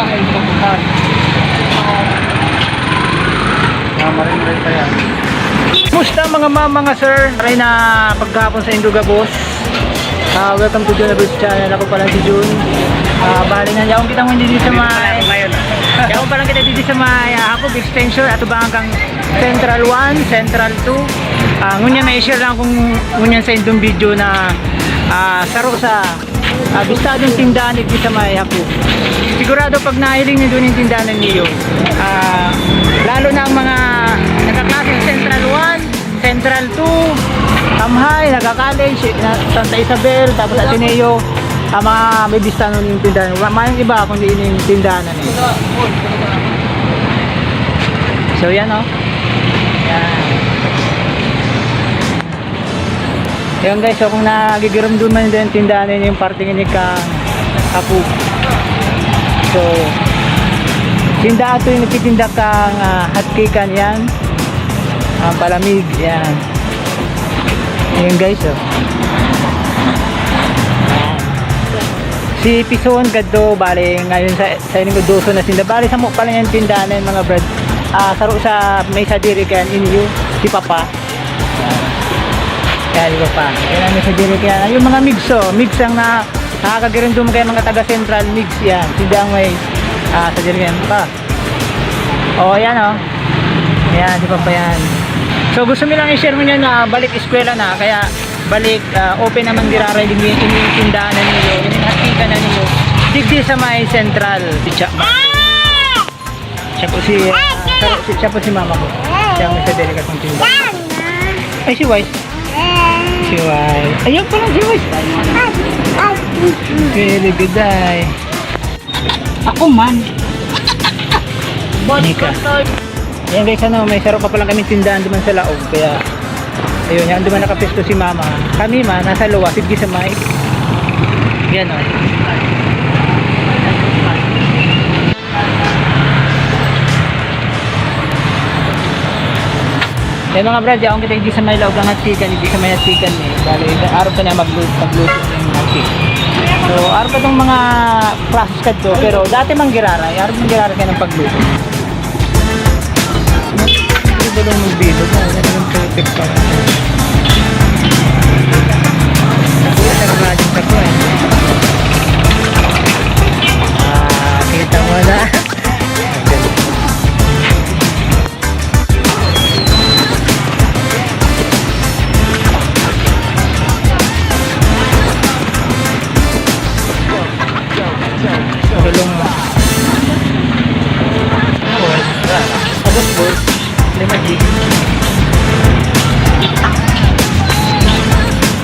ay kaputan. Marin-marin pa yan. Kumusta mga ma'am, mga sir? Aray na pagkahapon sa Induga Boss. Welcome to Jun Abus Channel. Ako pala si Jun. Bali nga, yakong kita mo dito sa may... Yakong palang kita dito sa may Hakop Extension. Ato ba hanggang Central 1, Central 2. Ngunyan may share lang kung ngunyan sa indong video na saro sa bistadong tindahan dito sa may Hakop. Sigurado pag nahiling nyo doon yung tindahan niyo, lalo na ang mga nagkaklaseng Central 1, Central 2, Tamhay, nagka-college, Santa Isabel, tapos Ateneo, mga may bista nun yung tindahan. Mayang iba kung di yung tindahan na niyo. So yan o. Yan. Yan guys, so kung nagigiram doon man din tindahan niyo yung parting ini kang Hakop. So, tindahan ito yung nagtitinda kang hotcakean yan. Palamig, yan. Ayan guys, oh. Si Pison Gaddo, bali ngayon sa inyong doso na sinda. Bali sa mukha lang yung tindahan na yung mga bread. Saro sa may sadiri kan inyo, si Papa. Yan, si Papa. Yan ang may sadiri kan. Yung mga mix, oh. Mix ang nakakagirin doon kayo mga taga Central Mix, yan. Tindahan may sadiri kan pa. Oh, yan, oh. Yan, si Papa yan. So gusto mo lang i-share mo niya na balik eskwela na, kaya balik open naman diraray din yung tindahan na ninyo, yung hatika na ninyo digdi sa may Central. Siya po si mama ko, siya may sa delikatong tindahan. Ay, si Wise, si Wise, ayun pa lang si Wise. Really good day. Ako man Nika. Ayan guys, may saro pa palang kami tindahan duman sa laog, kaya ayun, yan duman nakapesto si mama. Kami man nasa luwa, sige sa mic. Yan o. Yan mga brad, yakong kita hindi sa may laog ang hatikan, hindi sa may hatikan eh. Bali, araw pa niya magluto yung hatik. So, araw pa itong mga classes ka to, pero dati mang giraray, araw mang giraray ka ng pagluto. Belum magbilog na, yan yung perfect pa. Nakuha sa radyo sa ko eh. Kita mo na. Tulong mo. Abos boss.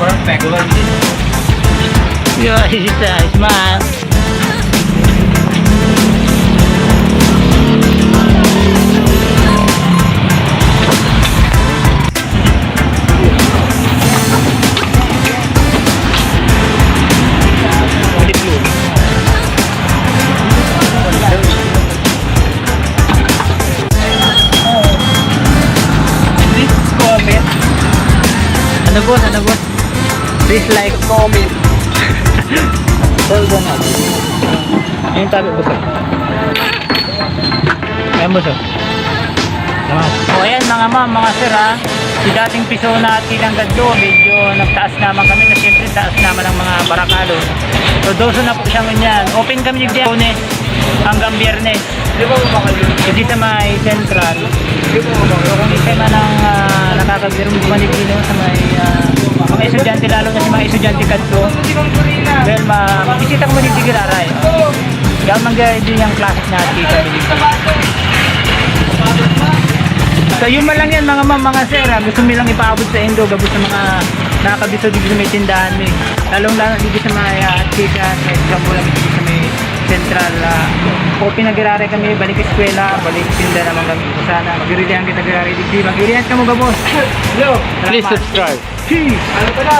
Perfect. Yeah, it's man. Ano boss? Please like, comment. Tell them how. Yung tabi boss. Ayan boss. So ayan mga ma'am, mga sir ha. Si dating piso na at Tilang Gaddo, medyo nagtaas naman kami na siyempre taas naman ang mga barakalo. So doso na po siya ganyan. Open kami yung Lunes hanggang Biyernes. Di ba ba kayo? Kasi sa may Central. Di ba ba? So kung isa man ang nakakagirong Manigino sa may mga estudyante, lalo na sa mga estudyante kadto. Well, bisita ko mo dito giraray. Yan mag-guide din yung classic na kita dito. So yun man lang yan mga ma'am, mga sir. Gusto mo lang ipaabot sa Indo, gabos sa mga nakakabiso dito sa may tindahan mo. Lalong lalo dito sa mga kita, sa example lang dito sa may Central. Open na giraray kami, balik eskwela, balik tinda naman kami. Sana mag-irilihan kita giraray dito. Mag-irilihan ka mo gabos. Hello. Please subscribe. Peace. Ano pa na?